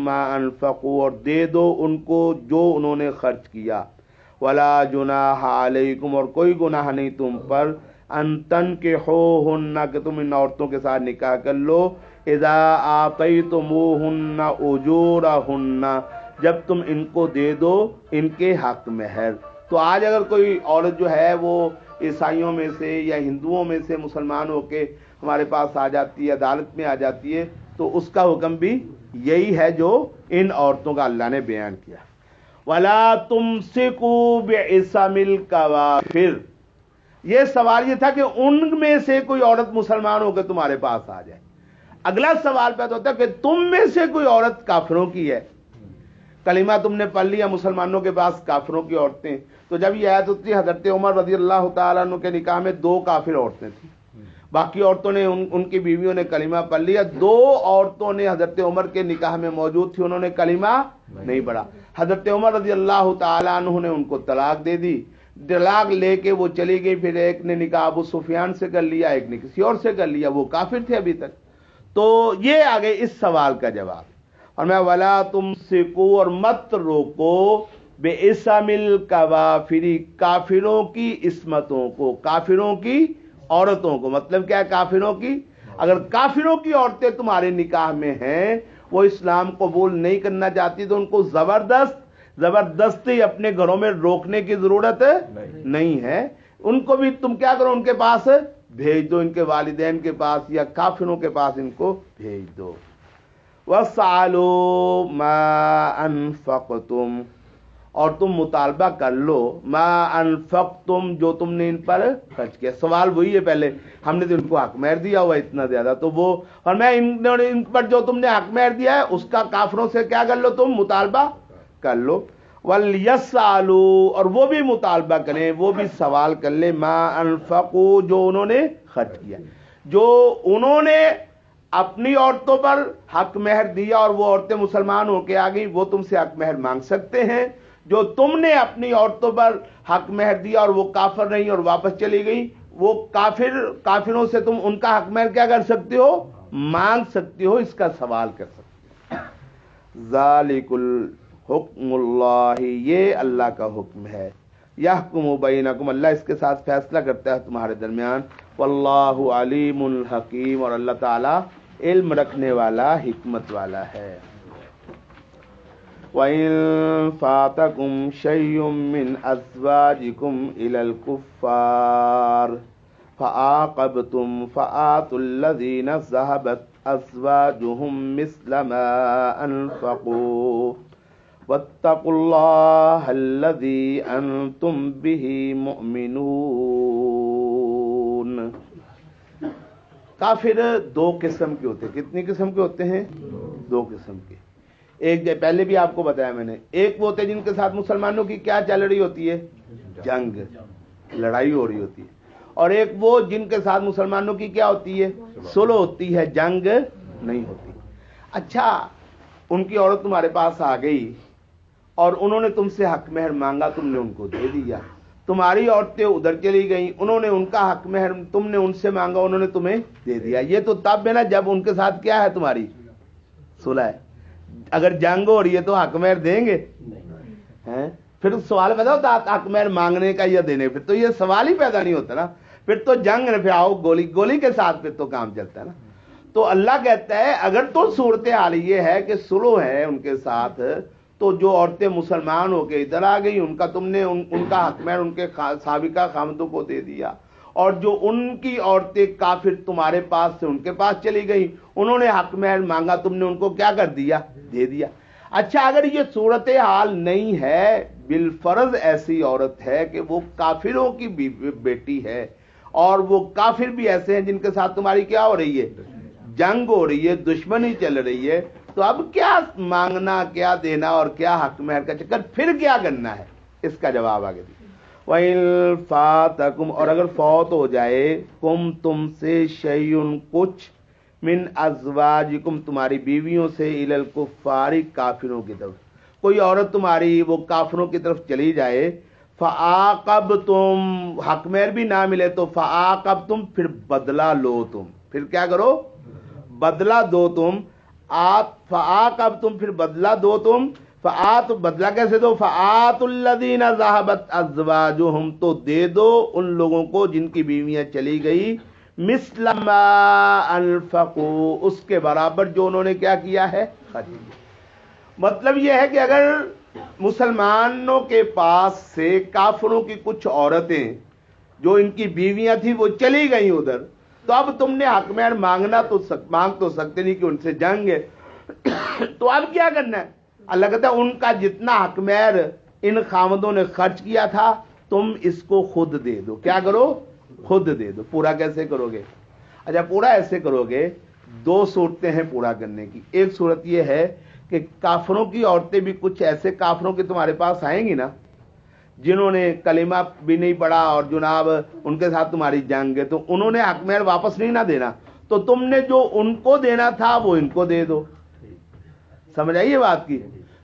ما انفقوا، اور دے دو ان کو جو انہوں نے خرچ کیا۔ ولا جناح علیکم، اور کوئی گناہ نہیں تم پر، ان تنکحوہن، کہ تم ان عورتوں کے ساتھ نکاح کر لو، اذا آتیتموہن اجورہن، جب تم ان کو دے دو ان کے حق مہر۔ تو آج اگر کوئی عورت جو ہے وہ عیسائیوں میں سے یا ہندوؤں میں سے مسلمان ہو کے ہمارے پاس آ جاتی ہے، عدالت میں آ جاتی ہے، تو اس کا حکم بھی یہی ہے جو ان عورتوں کا اللہ نے بیان کیا۔ وَلَا تُمْسِكُوا بِعِصَمِ الْكَوَافِرِ، یہ سوال یہ تھا کہ ان میں سے کوئی عورت مسلمان ہو کے تمہارے پاس آ جائے۔ اگلا سوال پیدا ہوتا ہے کہ تم میں سے کوئی عورت کافروں کی ہے، کلمہ تم نے پڑھ لیا، مسلمانوں کے پاس کافروں کی عورتیں، تو جب یہ آیت ہوتی ہے، حضرت عمر رضی اللہ تعالیٰ عنہ کے نکاح میں 2 کافر عورتیں تھیں، باقی عورتوں نے ان کی بیویوں نے کلمہ پڑھ لیا، 2 عورتوں نے حضرت عمر کے نکاح میں موجود تھی، انہوں نے کلمہ نہیں پڑھا۔ حضرت عمر رضی اللہ تعالیٰ عنہ نے ان کو طلاق دے دی. طلاق لے کے وہ چلی گئی. پھر ایک نے نکاح ابو سفیان سے کر لیا, ایک نے کسی اور سے کر لیا, وہ کافر تھے ابھی تک. تو یہ آگے اس سوال کا جواب. اور میں ولا تم سکو, اور مت روکو, بے اسم الکوافری, کافروں کی عصمتوں کو, کافروں کی عورتوں کو. مطلب کیا ہے کافروں کی؟ اگر کافروں کی عورتیں تمہارے نکاح میں ہیں, وہ اسلام قبول نہیں کرنا چاہتی, تو ان کو زبردستی اپنے گھروں میں روکنے کی ضرورت نہیں ہے. ان کو بھی تم کیا کرو, ان کے پاس بھیج دو, ان کے والدین کے پاس یا کافروں کے پاس ان کو بھیج دو. وَاسْأَلُوا مَا أَنفَقْتُمْ, اور تم مطالبہ کر لو, ما انفقتم, جو تم نے ان پر خرچ کیا. سوال وہی ہے, پہلے ہم نے تو ان کو حق مہر دیا ہوا اتنا زیادہ, تو وہ, اور میں ان پر جو تم نے حق مہر دیا ہے اس کا کافروں سے کیا کر لو, تم مطالبہ کر لو. وَلْيَسْأَلُوا, اور وہ بھی مطالبہ کریں, وہ بھی سوال کر لیں, ما انفقوا, جو انہوں نے خرچ کیا. جو انہوں نے اپنی عورتوں پر حق مہر دیا اور وہ عورتیں مسلمان ہو کے آ گئی, وہ تم سے حق مہر مانگ سکتے ہیں. جو تم نے اپنی عورتوں پر حق مہر دیا اور وہ کافر نہیں اور واپس چلی گئی, وہ کافروں سے تم ان کا حق مہر کیا کر سکتے ہو, مانگ سکتے ہو, اس کا سوال کر سکتے ہو. ذالک الحکم اللہ, یہ اللہ کا حکم ہے. یحکم بینکم, اللہ اس کے ساتھ فیصلہ کرتا ہے تمہارے درمیان. واللہ علیم الحکیم, اور اللہ تعالی علم رکھنے والا, حکمت والا ہے. وَإِن فَاتَكُمْ شَيْءٌ مِّنْ أَزْوَاجِكُمْ إِلَى الْكُفَّارِ فَعَاقَبْتُمْ فَآتُوا الَّذِينَ ذَهَبَتْ أَزْوَاجُهُمْ مِثْلَ مَا أَنفَقُوا وَاتَّقُوا اللَّهَ الَّذِي أَنْتُمْ بِهِ مُؤْمِنُونَ. کافر دو قسم کے ہوتے ہیں. کتنی قسم کے ہوتے ہیں؟ دو قسم کے. ایک پہلے بھی آپ کو بتایا میں نے, ایک وہ ہوتے ہیں جن کے ساتھ مسلمانوں کی کیا چل رہی ہوتی ہے, جنگ, لڑائی ہو رہی ہوتی ہے. اور ایک وہ جن کے ساتھ مسلمانوں کی کیا ہوتی ہے, صلح ہوتی ہے, جنگ نہیں ہوتی. اچھا, ان کی عورت تمہارے پاس آ گئی اور انہوں نے تم سے حق مہر مانگا, تم نے ان کو دے دیا. تمہاری عورتیں ادھر چلی گئیں, انہوں نے ان کا حق مہر تم نے ان سے مانگا, انہوں نے تمہیں دے دیا. یہ تو تب ہے نا جب ان کے ساتھ کیا ہے, تمہاری صلح ہے. اگر جنگ ہو رہی ہے تو حق مہر دیں گے؟ پھر سوال پیدا ہوتا حق مہر مانگنے کا یا دینے, پھر تو یہ سوال ہی پیدا نہیں ہوتا نا. پھر تو جنگ, پھر آؤ گولی کے ساتھ پھر تو کام چلتا ہے نا. تو اللہ کہتا ہے اگر تو صورتحال یہ ہے کہ صلح ہے ان کے ساتھ, تو جو عورتیں مسلمان ہو کے ادھر آ گئی, ان کا تم نے ان کا حق مہر ان کے سابقہ خامدوں کو دے دیا, اور جو ان کی عورتیں کافر تمہارے پاس سے ان کے پاس چلی گئی, انہوں نے حق مہر مانگا, تم نے ان کو کیا کر دیا, دے دیا. اچھا, اگر یہ صورتحال نہیں ہے, بالفرض ایسی عورت ہے کہ وہ کافروں کی بیٹی ہے, اور وہ کافر بھی ایسے ہیں جن کے ساتھ تمہاری کیا ہو رہی ہے, جنگ ہو رہی ہے, دشمنی چل رہی ہے, تو اب کیا مانگنا, کیا دینا, اور کیا حق مہر کا چکر, پھر کیا کرنا ہے, اس کا جواب آگے دیا. وَإِن فَاتَكُمْ, اور اگر فوت ہو جائے, کم تم سے, شیئن کچھ, من ازواجکم, تمہاری بیویوں سے, الی الکفار, کافروں کی طرف. کوئی عورت تمہاری وہ کافروں کی طرف چلی جائے, فَعَاقَبْتُمْ, حق مہر بھی نہ ملے تو فَعَاقَبْتُمْ, پھر بدلہ لو تم, پھر کیا کرو, بدلہ دو تم. فَعَاقَبْتُمْ, پھر بدلہ دو تم. بدلہ کیسے دو, فَآتُوا الَّذِينَ ذَهَبَتْ أَزْوَاجُهُمْ, تو دے دو ان لوگوں کو جن کی بیویاں چلی گئی, مِثْلَ مَا أَنفَقُوا, اس کے برابر جو انہوں نے کیا کیا ہے, خرچ کیا. مطلب یہ ہے کہ اگر مسلمانوں کے پاس سے کافروں کی کچھ عورتیں جو ان کی بیویاں تھیں وہ چلی گئیں ادھر, تو اب تم نے حق مہر مانگنا تو مانگ تو سکتے نہیں کہ ان سے جنگ ہے, تو اب کیا کرنا ہے. اللہ کہتا ہے ان کا جتنا حق مہر ان خامدوں نے خرچ کیا تھا, تم اس کو خود دے دو. کیا کرو, خود دے دو. پورا کیسے کرو گے؟ اچھا, پورا ایسے کرو گے, دو صورتیں ہیں پورا کرنے کی. ایک صورت یہ ہے کہ کافروں کی عورتیں بھی کچھ ایسے کافروں کے تمہارے پاس آئیں گی نا جنہوں نے کلمہ بھی نہیں پڑھا اور جناب ان کے ساتھ تمہاری جنگ ہے, تو انہوں نے حق مہر واپس نہیں نہ دینا, تو تم نے جو ان کو دینا تھا وہ ان کو دے دو. سمجھ آئیے بات کی؟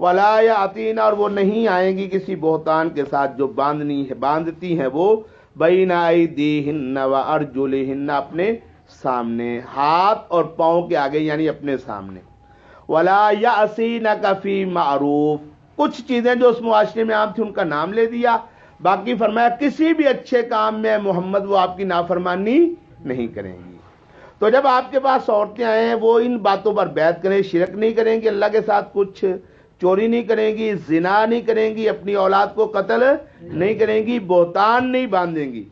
ولا یاتین اور وہ نہیں آئیں گی کسی بہتان کے ساتھ جو باندھتی ہیں وہ بین ایدیہن و ارجلہن اپنے سامنے، ہاتھ اور پاؤں کے آگے یعنی اپنے سامنے، ولا یعصینک فی معروف کچھ چیزیں جو اس معاشرے میں عام تھی ان کا نام لے دیا، باقی فرمایا کسی بھی اچھے کام میں محمد وہ آپ کی نافرمانی نہیں کریں گی۔ تو جب آپ کے پاس عورتیں آئے ہیں وہ ان باتوں پر بیعت کریں، شرک نہیں کریں گی اللہ کے ساتھ، کچھ چوری نہیں کریں گی، زنا نہیں کریں گی، اپنی اولاد کو قتل نہیں کریں گی، بہتان نہیں باندھیں گی،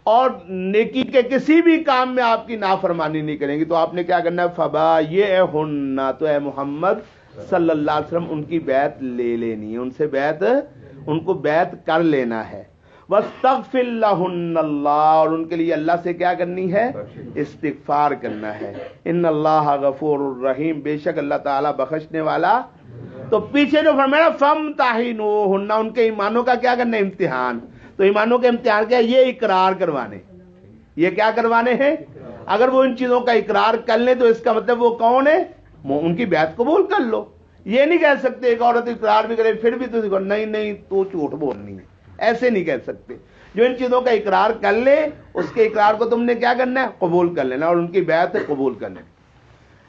اور نیکی کے کسی بھی کام میں آپ کی نافرمانی نہیں کریں گی، تو آپ نے کیا کرنا ہے فبایعہن، تو اے محمد صلی اللہ علیہ وسلم ان کی بیعت لے لینی ہے، ان سے بیعت، ان کو بیعت کر لینا ہے۔ واستغفر لہن اللہ، اور ان کے لیے اللہ سے کیا کرنی ہے؟ استغفار کرنا ہے۔ ان اللہ غفور الرحیم، بے شک اللہ تعالیٰ بخشنے والا۔ تو پیچھے جو فرمایا فامتحنوہن، ان کے ایمانوں کا کیا کرنا ہے؟ امتحان۔ تو ایمانوں کے امتحان کیا ہے؟ یہ اقرار کروانے، یہ کیا کروانے ہیں؟ اگر وہ ان چیزوں کا اقرار کر لیں تو اس کا مطلب وہ کون ہے؟ ان کی بیعت قبول کر لو۔ یہ نہیں کہہ سکتے ایک عورت اقرار بھی کرے پھر بھی تو نہیں تو جھوٹ بولنی ہے، ایسے نہیں کہہ سکتے۔ جو ان چیزوں کا اقرار کر لے اس کے اقرار کو تم نے کیا کرنا ہے؟ قبول کر لینا، اور ان کی بیعت قبول کر لینا۔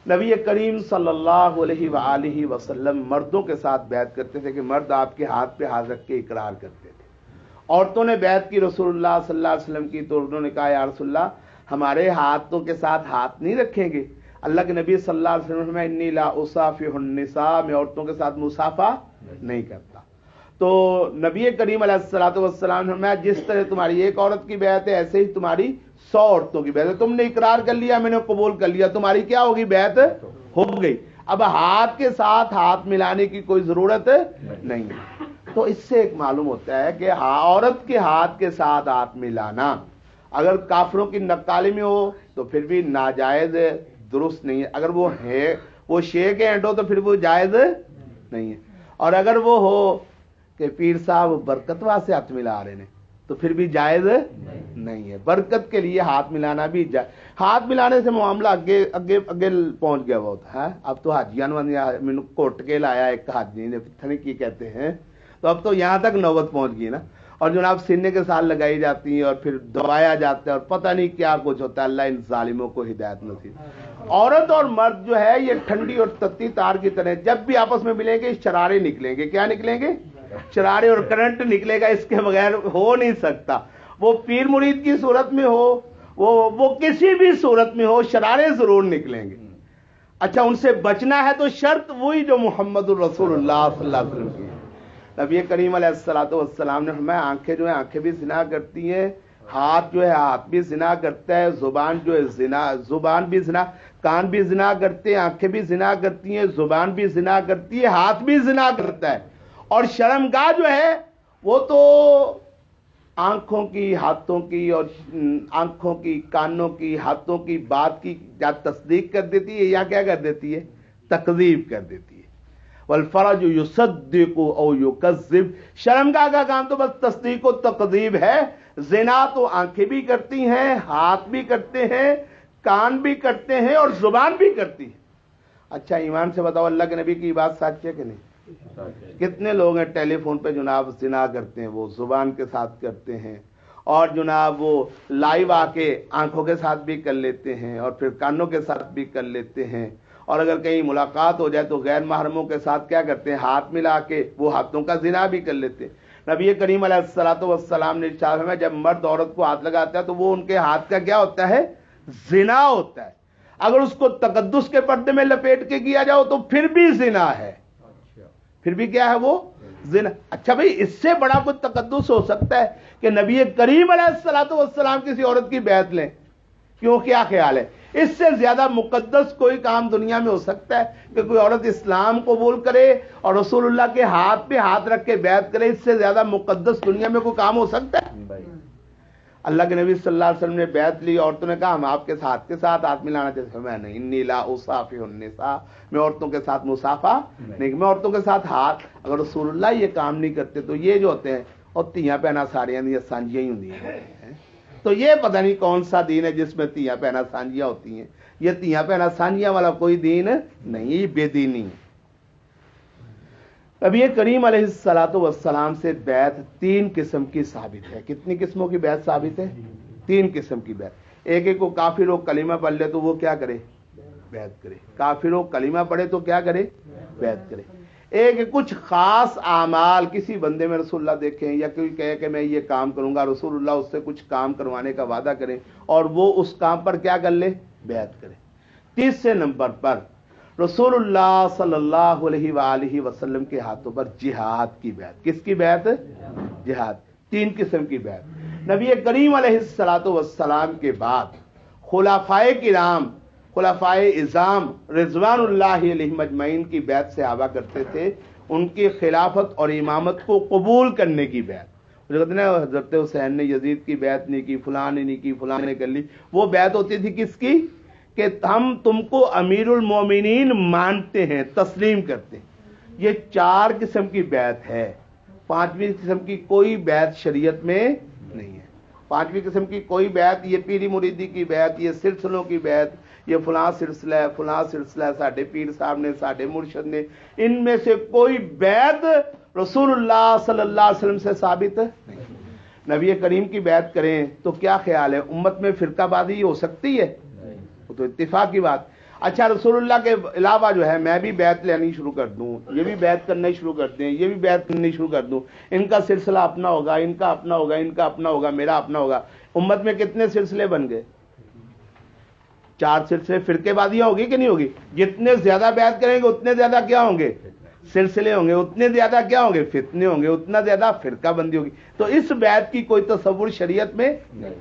نبی کریم صلی اللہ علیہ وآلہ وسلم مردوں کے ساتھ بیعت کرتے تھے کہ مرد آپ کے ہاتھ پہ ہاتھ رکھ کے اقرار کرتے تھے۔ عورتوں نے بیعت کی رسول اللہ صلی اللہ علیہ وسلم کی، تو انہوں نے کہا یا رسول اللہ ہمارے ہاتھوں کے ساتھ ہاتھ نہیں رکھیں گے؟ اللہ کے نبی صلی اللہ علیہ وسلم میں انی لا اصافح النساء، میں عورتوں کے ساتھ مصافحہ نہیں کرتا۔ تو نبی کریم علیہ الصلوۃ والسلام نے فرمایا جس طرح تمہاری ایک عورت کی بیعت ہے ایسے ہی تمہاری 100 عورتوں کی بیعت ہے، تم نے اقرار کر لیا میں نے قبول کر لیا، تمہاری کیا ہوگی؟ بیعت ہو گئی۔ اب ہاتھ کے ساتھ ہاتھ ملانے کی کوئی ضرورت نہیں ہے۔ تو اس سے ایک معلوم ہوتا ہے کہ عورت کے ہاتھ کے ساتھ ہاتھ ملانا اگر کافروں کی نقالی میں ہو تو پھر بھی ناجائز ہے، درست نہیں ہے۔ اگر وہ شیخ ہینڈ ہو تو پھر وہ جائز نہیں ہے، اور اگر وہ ہو کہ پیر صاحب برکت واسطے ہاتھ ملا رہے ہیں تو پھر بھی جائز نہیں ہے۔ برکت کے لیے ہاتھ ملانا بھی ہاتھ ملانے سے معاملہ اگے پہنچ گیا بہت ہے۔ اب تو حاجیاں مینوں کوٹ کے لایا ایک حاجی نے، پتہ نہیں کی کہتے ہیں، تو اب تو یہاں تک نوبت پہنچ گئی نا، اور جناب سینے کے ساتھ لگائی جاتی ہیں اور پھر دبایا جاتا ہے اور پتہ نہیں کیا کچھ ہوتا ہے۔ اللہ ان ظالموں کو ہدایت نصیب۔ عورت اور مرد جو ہے یہ ٹھنڈی اور تتی تار کی طرح، جب بھی آپس میں ملیں گے شرارے نکلیں گے۔ کیا نکلیں گے؟ شرارے، اور کرنٹ نکلے گا، اس کے بغیر ہو نہیں سکتا۔ وہ پیر مرید کی صورت میں ہو، وہ کسی بھی صورت میں ہو، شرارے ضرور نکلیں گے۔ اچھا ان سے بچنا ہے تو شرط وہی جو محمد الرسول اللہ صلی اللہ علیہ وسلم کی ہے۔ نبی کریم علیہ الصلوۃ والسلام نے فرمایا آنکھیں جو ہیں آنکھیں بھی زنا کرتی ہیں، ہاتھ جو ہے ہاتھ بھی زنا کرتا ہے، زبان جو ہے زبان بھی زنا، کان بھی زنا کرتے ہیں، آنکھیں بھی زنا کرتی ہیں، زبان بھی زنا کرتی ہے، ہاتھ بھی زنا کرتا ہے۔ اور شرمگاہ جو ہے وہ تو آنکھوں کی، ہاتھوں کی، اور آنکھوں کی، کانوں کی، ہاتھوں کی بات کی یا تصدیق کر دیتی ہے یا کیا کر دیتی ہے؟ تکذیب کر دیتی ہے۔ والفرج یصدق او یکذب، شرمگاہ کا کام تو بس تصدیق و تکذیب ہے۔ زنا تو آنکھیں بھی کرتی ہیں، ہاتھ بھی کرتے ہیں، کان بھی کرتے ہیں، اور زبان بھی کرتی ہے۔ اچھا ایمان سے بتاؤ اللہ کے نبی کی بات سچ ہے کہ نہیں؟ کتنے لوگ ہیں ٹیلی فون پہ جناب زنا کرتے ہیں، وہ زبان کے ساتھ کرتے ہیں، اور جناب وہ لائیو آ کے آنکھوں کے ساتھ بھی کر لیتے ہیں، اور پھر کانوں کے ساتھ بھی کر لیتے ہیں، اور اگر کہیں ملاقات ہو جائے تو غیر محرموں کے ساتھ کیا کرتے ہیں؟ ہاتھ ملا کے وہ ہاتھوں کا زنا بھی کر لیتے ہیں۔ نبی کریم علیہ الصلوۃ والسلام نے ارشاد فرمایا جب مرد عورت کو ہاتھ لگاتا ہے تو وہ ان کے ہاتھ کا کیا ہوتا ہے؟ زنا ہوتا ہے۔ اگر اس کو تقدس کے پردے میں لپیٹ کے کیا جاؤ تو پھر بھی زنا ہے، پھر بھی کیا ہے؟ وہ زنا۔ اچھا بھئی اس سے بڑا کوئی تقدس ہو سکتا ہے کہ نبی کریم علیہ الصلوۃ والسلام کسی عورت کی بیعت لیں؟ کیوں، کیا خیال ہے؟ اس سے زیادہ مقدس کوئی کام دنیا میں ہو سکتا ہے کہ کوئی عورت اسلام قبول کرے اور رسول اللہ کے ہاتھ پہ ہاتھ رکھ کے بیعت کرے؟ اس سے زیادہ مقدس دنیا میں کوئی کام ہو سکتا ہے؟ اللہ کے نبی صلی اللہ علیہ وسلم نے بیعت لی، عورتوں نے کہا ہم آپ کے ساتھ ہاتھ ملانا چاہتے ہیں۔ میں نہیں، انی لا اصافح النساء، میں عورتوں کے ساتھ مصافحہ نہیں، میں عورتوں کے ساتھ ہاتھ۔ اگر رسول اللہ یہ کام نہیں کرتے تو یہ جو ہوتے ہیں اور تیاں پہنا ساڑیاں دی سانجیاں ہی ہوندیاں ہیں، تو یہ پتہ نہیں کون سا دین ہے جس میں تیاں پہنا سانجیاں ہوتی ہیں۔ یہ تیاں پہنا سانجیاں والا کوئی دین نہیں، یہ بے دینی ہے۔ نبی کریم علیہ الصلوۃ والسلام سے بیعت 3 قسم کی ثابت ہے. کتنی قسموں کی بیعت ثابت ہے؟ 3 قسم کی بیعت. ایک کو کافر ہو کلمہ پڑھ لے تو وہ کیا کرے؟ بیعت کرے. کافر ہو کلمہ پڑھے تو کیا کرے؟ بیعت کرے. ایک کچھ خاص اعمال کسی بندے میں رسول اللہ دیکھیں یا کوئی کہے کہ میں یہ کام کروں گا، رسول اللہ اس سے کچھ کام کروانے کا وعدہ کریں اور وہ اس کام پر کیا کر لے؟ بیعت کرے. تیسرے نمبر پر رسول اللہ صلی اللہ علیہ وآلہ وسلم کے ہاتھوں پر جہاد کی بیعت. کس کی بیعت؟ جہاد. 3 قسم کی بیعت. نبی کریم علیہ الصلوۃ والسلام کے بعد خلفائے کرام، خلفائے اعظام رضوان اللہ علیہم اجمعین کی بیعت سے آوا کرتے تھے. ان کی خلافت اور امامت کو قبول کرنے کی بیعت. حضرت حسین نے یزید کی بیعت نہیں کی، فلاں نے نہیں کی، فلاں نے کر لی. وہ بیعت ہوتی تھی کس کی؟ کہ ہم تم کو امیر المومنین مانتے ہیں، تسلیم کرتے ہیں. یہ 4 قسم کی بیعت ہے. 5ویں قسم کی کوئی بیعت شریعت میں نہیں ہے. 5ویں قسم کی کوئی بیعت، یہ پیری مریدی کی بیعت، یہ سلسلوں کی بیعت، یہ فلاں سلسلہ ہے، فلاں سلسلہ ہے، ساڈے پیر صاحب نے، ساڈے مرشد نے، ان میں سے کوئی بیعت رسول اللہ صلی اللہ علیہ وسلم سے ثابت نہیں. نبی کریم کی بیعت کریں تو کیا خیال ہے؟ امت میں فرقہ بازی ہو سکتی ہے؟ وہ تو اتفاق کی بات. اچھا رسول اللہ کے علاوہ جو ہے میں بھی بیعت لینی شروع کر دوں، یہ بھی بیعت کرنا شروع کر دیں، یہ بھی بیعت کرنی شروع کر دوں، ان کا سلسلہ اپنا ہوگا، ان کا اپنا ہوگا، ان کا اپنا ہوگا، میرا اپنا ہوگا. امت میں کتنے سلسلے بن گئے؟ 4 سلسلے. فرقے بازیاں ہوگی کہ نہیں ہوگی؟ جتنے زیادہ بیعت کریں گے اتنے زیادہ کیا ہوں گے؟ سلسلے ہوں گے. اتنے زیادہ کیا ہوں گے؟ فتنے ہوں گے. اتنا زیادہ فرقہ بندی ہوگی. تو اس بیعت کی کوئی تصور شریعت میں نہیں.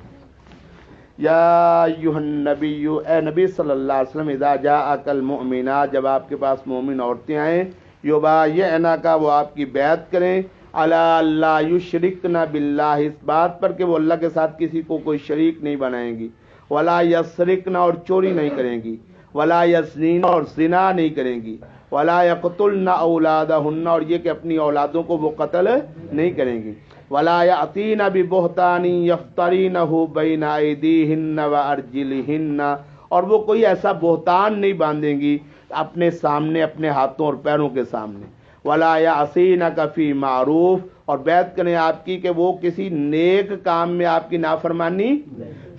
یا ایھا النبی، اے نبی صلی اللہ علیہ وسلم، اذا جاءک المؤمنات، جب آپ کے پاس مومن عورتیں آئیں، یبایعنک، وہ آپ کی بیعت کریں، علی اللہ یشرکن باللہ، اس بات پر کہ وہ اللہ کے ساتھ کسی کو کوئی شریک نہیں بنائیں گی، ولا یسرقن، اور چوری نہیں کریں گی، ولا یزنین، اور زنا نہیں کریں گی، ولا یقتلن اولادہن، اور یہ کہ اپنی اولادوں کو وہ قتل نہیں کریں گی، ولا یأتین ببہتان یفترینہ بین ایدیہن وارجلہن، اور وہ کوئی ایسا بہتان نہیں باندھیں گی اپنے سامنے، اپنے ہاتھوں اور پیروں کے سامنے، ولا یعصینک فی معروف، اور بیعت کریں آپ کی کہ وہ کسی نیک کام میں آپ کی نافرمانی.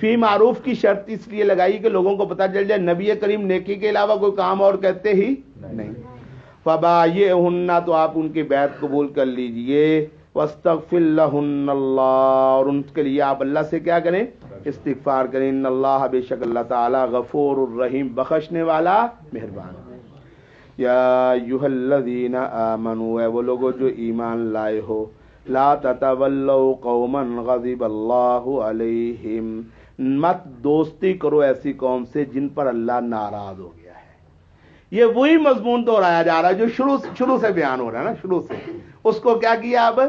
فی معروف کی شرط اس لیے لگائی کہ لوگوں کو پتہ چل جائے نبی کریم نیکی کے علاوہ کوئی کام اور کہتے ہی نہیں. فبایعہن، تو آپ ان کی بیعت قبول کر لیجئے، واستغفر لہن اللہ، اور ان کے لیے آپ اللہ سے کیا کریں؟ استغفار کریں. ان اللہ، بے شک اللہ تعالی، غفور الرحیم، بخشنے والا، مہربان. یا ایھا الذین آمنوا، اے وہ لوگوں جو ایمان لائے ہو، لا تتولوا قوما غضب اللہ علیہم، مت دوستی کرو ایسی قوم سے جن پر اللہ ناراض ہو گیا ہے. یہ وہی مضمون دہرایا جا رہا ہے جو شروع سے بیان ہو رہا ہے نا. شروع سے اس کو کیا کیا، اب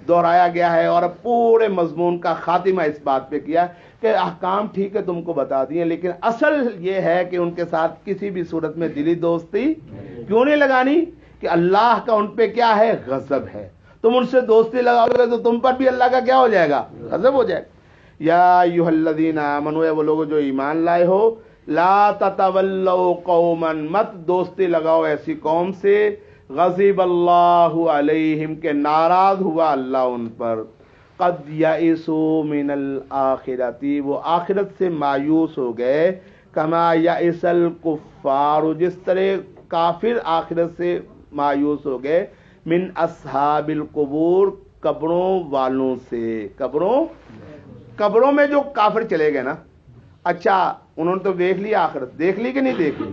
دہرایا گیا ہے، اور اب پورے مضمون کا خاتمہ اس بات پہ کیا کہ احکام ٹھیک ہے تم کو بتا دیے، لیکن اصل یہ ہے کہ ان کے ساتھ کسی بھی صورت میں دلی دوستی کیوں نہیں لگانی کہ اللہ کا ان پہ کیا ہے؟ غضب ہے. تم ان سے دوستی لگاؤ گے تو تم پر بھی اللہ کا کیا ہو جائے گا؟ غضب ہو جائے گا. یا ایھا الذین آمنوا، وہ لوگ جو ایمان لائے ہو، لا تتولوا قوما، مت دوستی لگاؤ ایسی قوم سے، غضب اللہ علیہم، کے ناراض ہوا اللہ ان پر، قد یئسوا من الآخرۃ، وہ آخرت سے مایوس ہو گئے، کما یئس الکفار، جس طرح کافر آخرت سے مایوس ہو گئے، من اصحاب القبور، قبروں والوں سے. قبروں میں جو کافر چلے گئے نا، اچھا انہوں نے تو دیکھ لی آخرت، دیکھ لی کہ نہیں دیکھ لی؟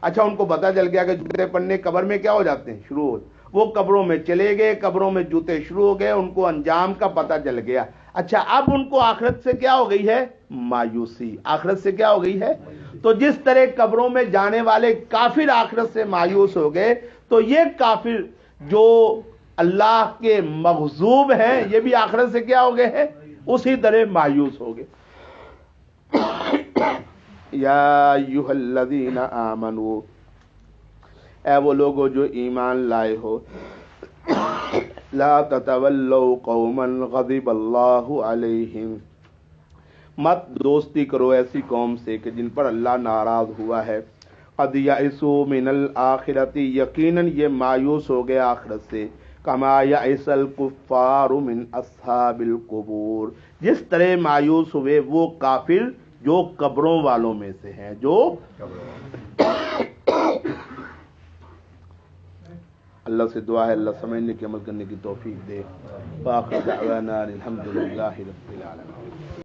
اچھا ان کو پتہ چل گیا کہ جوتے پڑھنے قبر میں کیا ہو جاتے ہیں؟ شروع ہو. وہ قبروں میں چلے گئے، قبروں میں جوتے شروع ہو گئے، ان کو انجام کا پتہ چل گیا. اچھا اب ان کو آخرت سے کیا ہو گئی ہے؟ مایوسی. آخرت سے کیا ہو گئی ہے؟ تو جس طرح قبروں میں جانے والے کافر آخرت سے مایوس ہو گئے، تو یہ کافر جو اللہ کے مغضوب ہیں یہ بھی آخرت سے کیا ہو گئے ہیں؟ اسی طرح مایوس ہو گئے. یا ایھا الذین آمنوا، اے وہ لوگوں جو ایمان لائے ہو، لا تتولوا قوما غضب اللہ علیہم، مت دوستی کرو ایسی قوم سے کہ جن پر اللہ ناراض ہوا ہے، قد یئسوا من الآخرۃ، یقیناً یہ مایوس ہو گئے آخرت سے، کما یئس الکفار من اصحاب القبور، جس طرح مایوس ہوئے وہ کافر جو قبروں والوں میں سے ہیں، جو اللہ سے دعا ہے اللہ سمجھنے کے عمل کرنے کی توفیق دے۔ وآخر دعوانا الحمد للہ رب العالمین۔